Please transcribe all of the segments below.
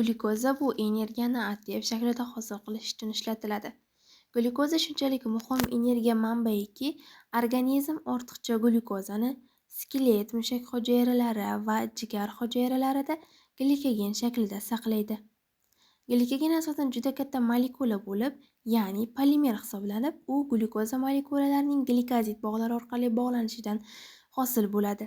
Glyukoza bu energiyani ATF shaklida hosil qilish uchun ishlatiladi. Glyukoza shunchalik muhim energiya manbaiki, organizm ortiqcha glyukozani skelet, mushak hujayralari va jigar hujayralarida glikogen shaklida saqlaydi. Glikogen asosan juda katta molekula bo'lib, ya'ni polimer hisoblanib, u glyukoza molekulalarining glikozid bog'lari orqali bog'lanishidan hosil bo'ladi.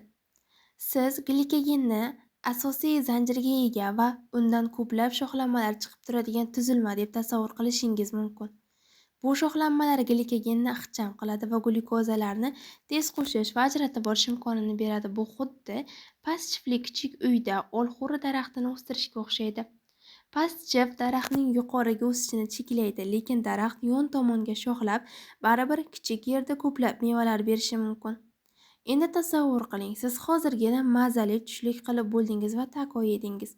Siz glikogenni asosiy zanjirga ega va undan ko'plab shoxlanmalar chiqib turadigan tuzilma deb tasavvur qilishingiz mumkin. Bu shoxlanmalar glikogenni ixcham qiladi va glyukozalarni tez qo'shish va ajratib olish imkonini beradi. Bu xuddi pastchifli kichik uyda olxo'ri daraxtini o'stirishga o'xshaydi. Pastchif daraxtning yuqoriga o'sishini cheklaydi, lekin daraxt yon tomonga shoxlab, baribir kichik yerda ko'plab mevalar berishi mumkin. Endi tasavvur qiling, siz hozirgina mazali tushlik qilib bo'ldingiz va tako yedingiz.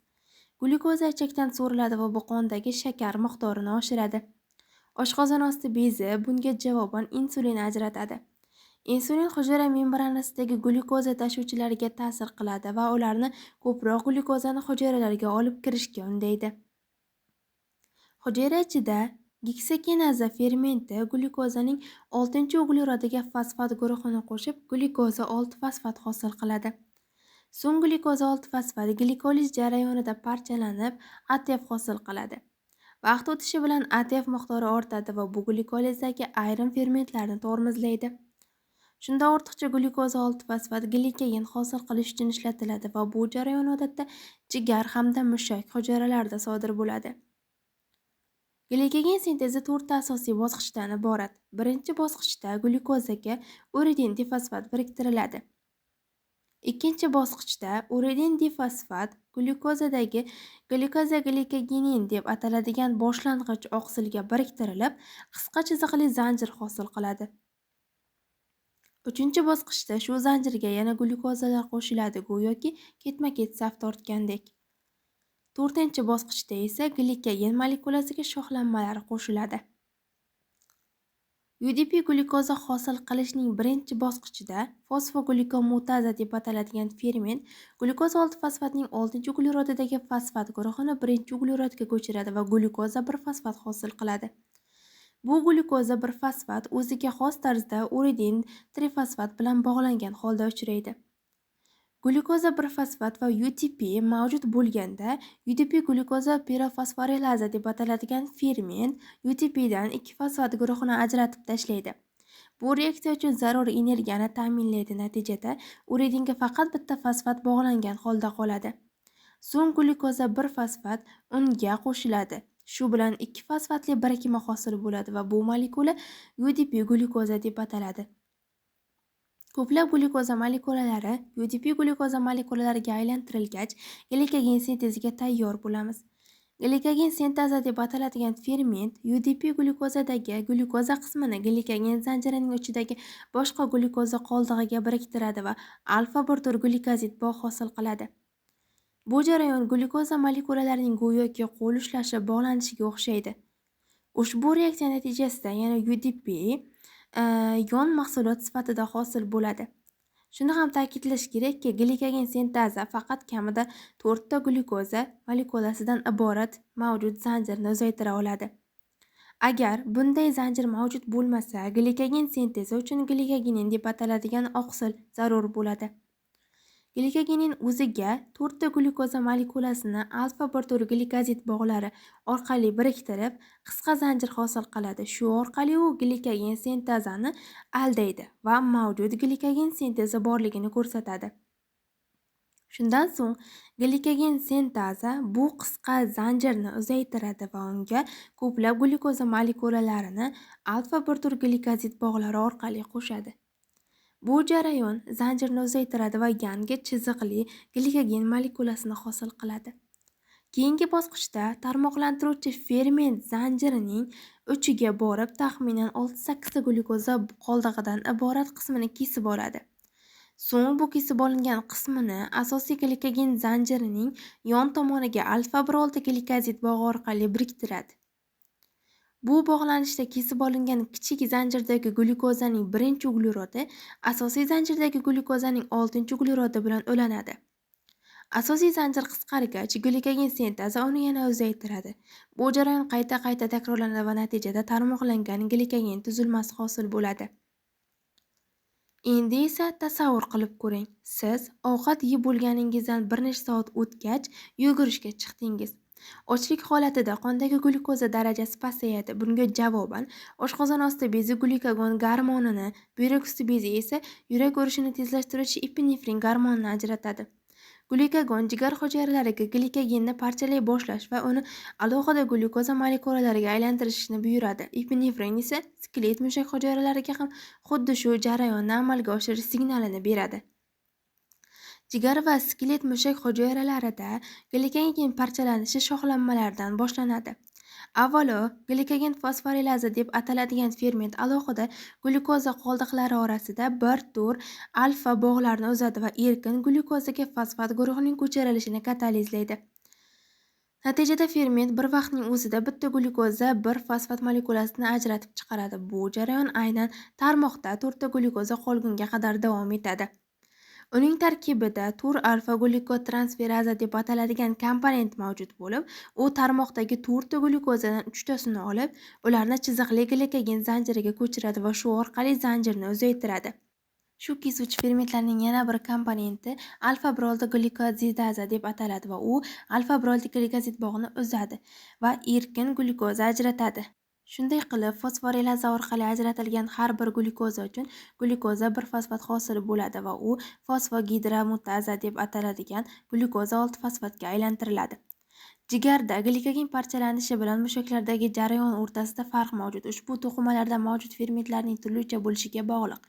Glyukoza ichakdan so'riladi va bu qondagi shakar miqdorini oshiradi. Oshqozon osti bezi bunga javoban insulin ajratadi. Insulin hujayra membranasidagi glyukoza tashuvchilariga ta'sir qiladi va ularni ko'proq glyukozani hujayralarga olib kirishga undaydi. Hujayra ichida geksagenaza fermenti glyukozaning 6-uglerodiga fosfat guruhini qo'shib, glyukoza 6-fosfat hosil qiladi. So'ng glyukoza 6-fosfat glikoliz jarayonida parchalanib, ATF hosil qiladi. Vaqt o'tishi bilan ATF miqdori ortadi va bu glikolizdagi ayrim fermentlarni tormozlaydi. Shunda ortiqcha glyukoza 6-fosfat glikogen hosil qilish uchun ishlatiladi va bu jarayon odatda jigar hamda mushak hujayralarida sodir bo'ladi. Glikogen sintezi 4 asosiy bosqichdan iborat. Birinchi bosqichda glyukozaga uridin difosfat biriktiriladi. Ikkinchi bosqichda uridin difosfat glyukozadagi glykozaglikogenin deb ataladigan boshlang'ich oqsilga biriktirilib, qisqa chiziqli zanjir hosil qiladi. Uchinchi bosqichda shu zanjirga yana glyukozalar qo'shiladi, go'yoki ketma-ket saf tortgandek. To'rtinchi bosqichda esa glikogen molekulasiga shoxlanmalar qo'shiladi. UDP glyukoza hosil qilishning birinchi bosqichida fosfoglykomutaza deb ataladigan ferment glyukoza 6-fosfatning 6-uglerodidagi fosfat guruhini 1-uglerodga ko'chiradi va glyukoza 1-fosfat hosil qiladi. Bu glyukoza 1-fosfat o'ziga xos tarzda uridin trifosfat bilan bog'langan holda uchraydi. Glyukoza 1-fosfat va UTP mavjud bo'lganda, UDP glyukoza pirofosforilaza deb ataladigan ferment UTPdan 2-fosfat guruhini ajratib tashlaydi. Bu reaksiya uchun zarur energiyani ta'minlaydi. Natijada uridinga faqat bitta fosfat bog'langan holda qoladi. So'ng glyukoza 1-fosfat unga qo'shiladi. Shu bilan 2-fosfatli birikma hosil bo'ladi va bu molekula UDP glyukoza deb ataladi. Ko'plab glyukoza molekulalari UDP glyukoza molekulalariga aylantirilgach, glikogen sinteziga tayyor bo'lamiz. Glikogen sintezi deb ataladigan ferment UDP glyukozadagi glyukoza qismini glikogen zanjirining ichidagi boshqa glyukoza qoldig'iga biriktiradi va alfa bir tur glikozid bog' hosil qiladi. Bu jarayon glyukoza molekulalarining go'yoki qo'l ushlashi bog'lanishiga o'xshaydi. Ushbu reaksiya natijasida yana UDP yon mahsulot sifatida hosil bo'ladi. Shuni ham ta'kidlash kerakki, glikogen sintezi faqat kamida 4 ta glyukoza molekulasidan iborat mavjud zanjirni uzaytira oladi. Agar bunday zanjir mavjud bo'lmasa, glikogen sintezi uchun glikogenin deb ataladigan oqsil zarur bo'ladi. Glikogenin o'ziga 4 ta glyukoza molekulasini alfa bir tur glikozid bog'lari orqali biriktirib, qisqa zanjir hosil qiladi. Shu orqali u glikogen sintezini aldaydi va mavjud glikogen sintezi borligini ko'rsatadi. Shundan so'ng glikogen sintezi bu qisqa zanjirni uzaytiradi va unga ko'plab glyukoza molekulalarini alfa bir tur glikozid bog'lari orqali qo'shadi. Bu jarayon zanjirni uzaytiradi va yangi chiziqli glikogen molekulasini hosil qiladi. Keyingi bosqichda tarmoqlantiruvchi ferment zanjirining uchiga borib, taxminan 6-8 ta glyukoza qoldig'idan iborat qismini kesib oladi. So'ng bu kesib olingan qismini asosiy glikogen zanjirining yon tomoniga alfa 1 glikozid bog'i orqali biriktiradi. Bu bog'lanishda kesib olingan kichik zanjirdagi glyukozaning 1-uglerodi asosiy zanjirdagi glyukozaning 6-uglerodi bilan ulanadi. Asosiy zanjir qisqargach, glikogen sintezi uni yana uzaytiradi. Bu jarayon qayta-qayta takrorlanadi va natijada tarmoqlangan glikogen tuzilmasi hosil bo'ladi. Endi esa tasavvur qilib ko'ring. Siz ovqat yeb bo'lganingizdan bir necha soat o'tgach yugurishga chiqdingiz. Ochlik holatida qondagi glyukoza darajasi pasayadi. Bunga javoban oshqozon osti bezi glikagon gormonini, buyrak usti bezi esa yurak urishini tezlashtiruvchi epinefrin gormonini ajratadi. Glikagon jigar hujayralariga glikogenni parchalay boshlash va uni alohida glyukoza molekulalariga aylantirishni buyuradi. Epinefrin esa skelet mushak hujayralariga ham xuddi shu jarayonni amalga oshirish signalini beradi. Jigar va skelet mushak hujayralarida glikogen parchalanishi shoxlanmalardan boshlanadi. Avvalo, glikogen fosforilaza deb ataladigan ferment alohida glyukoza qoldiqlari orasida bir tur alfa bog'larni uzadi va erkin glyukozaga fosfat guruhining ko'chirilishini katalizlaydi. Natijada ferment bir vaqtning o'zida bitta glyukoza, bir fosfat molekulasini ajratib chiqaradi. Bu jarayon aynan tarmoqda 4 ta glyukoza qolgunga qadar davom etadi. Uning tarkibida tur alfa glikotransferaza deb ataladigan komponent mavjud bo'lib, u tarmoqdagi 4 ta glyukozadan 3 tasini olib, ularni chiziqli glikogen zanjiriga ko'chiradi va shu orqali zanjirni uzaytiradi. Shu kesuvchi fermentlarning yana bir komponenti alfa-brolta glikozidaza deb ataladi va u alfa-brolta glikozid bog'ini uzadi va erkin glyukoza ajratadi. Shunday qilib, fosforilaza orqali ajratilgan har bir glyukoza uchun glyukoza 1-fosfat hosil bo'ladi va u fosfogidromutaza deb ataladigan glyukoza 6-fosfatga aylantiriladi. Jigarda glikogen parchalanishi bilan mushaklardagi jarayon o'rtasida farq mavjud. Ushbu to'qimalarda mavjud fermentlarning turlicha bo'lishiga bog'liq.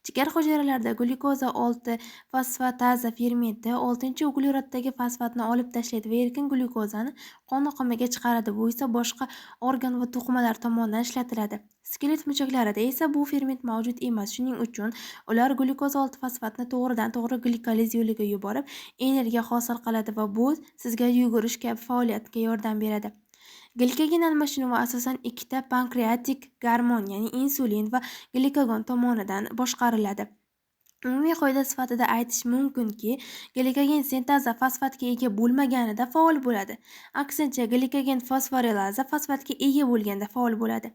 Jigar hujayralarida glyukoza 6-fosfataza fermenti 6-ugleroddagi fosfatni olib tashlaydi va erkin glyukozani qon oqimiga chiqaradi. Bu esa boshqa organ va to'qimalar tomonidan ishlatiladi. Skelet mushaklarida esa bu ferment mavjud emas. Shuning uchun ular glyukoza 6-fosfatni to'g'ridan-to'g'ri glikoliz yo'liga yuborib, energiya hosil qiladi va bu sizga yugurish kabi faoliyatga yordam beradi. Glikogen almashinuvi asosan ikkita pankreatik gormon, ya'ni insulin va glikagon tomonidan boshqariladi. Umumiy qoida sifatida aytish mumkinki, glikogen sinteza fosfatga ega bo'lmaganida faol bo'ladi. Aksincha, glikogen fosforilaza fosfatga ega bo'lganda faol bo'ladi.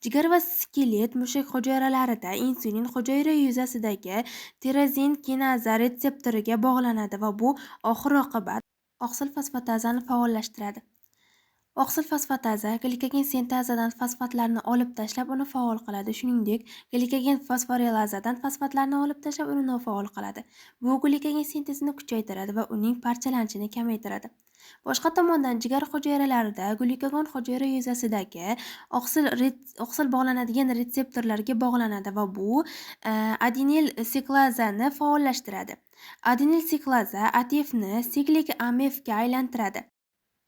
Jigar va skelet mushak hujayralarida insulin hujayra yuzasidagi tirozin kinaza retseptoriga bog'lanadi va bu oxir oqibat oqsil fosfatazani faollashtiradi. Oqsil fosfataza glikogen sintezadan fosfatlarni olib tashlab uni faol qiladi. Shuningdek, glikogen fosforilazadan fosfatlarni olib tashlab uni nofaol qiladi. Bu glikogen sintezini kuchaytiradi va uning parchalanishini kamaytiradi. Boshqa tomondan jigar hujayralarida glikagon hujayra yuzasidagi oqsil bog'lanadigan retseptorlarga bog'lanadi va bu adenil siklazani faollashtiradi. Adenil siklaza ATFni siklik AMFga aylantiradi.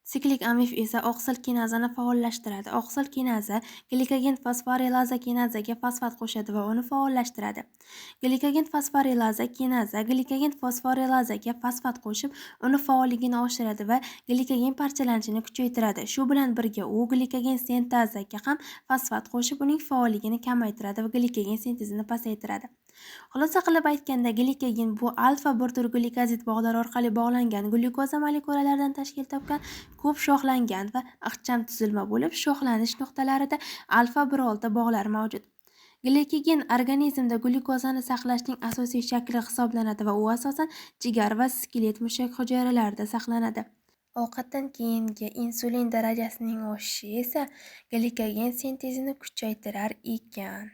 Siklik amif esa oqsil kinazani faollashtiradi. Oqsil kinaza glikogen fosforilaza kinazaga fosfat qo'shadi va uni faollashtiradi. Glikogen fosforilaza kinaza glikogen fosforilazaga fosfat qo'shib, uni faolligini oshiradi va glikogen parchalanishini kuchaytiradi. Shu bilan birga u glikogen sintezaga ham fosfat qo'shib, uning faolligini kamaytiradi va glikogen sintezini pasaytiradi. Xulosa qilib aytganda, glikogen bu alfa bir tur glikozid bog'lari orqali bog'langan glyukoza molekulalaridan tashkil topgan ko'p shoxlangan va ixcham tuzilma bo'lib, shoxlanish nuqtalarida alfa-brolta bog'lar mavjud. Glikogen organizmda glyukozani saqlashning asosiy shakli hisoblanadi va u asosan jigar va skelet mushak hujayralarida saqlanadi. Ovqatdan keyingi insulin darajasining oshishi esa glikogen sintezini kuchaytirar ekan.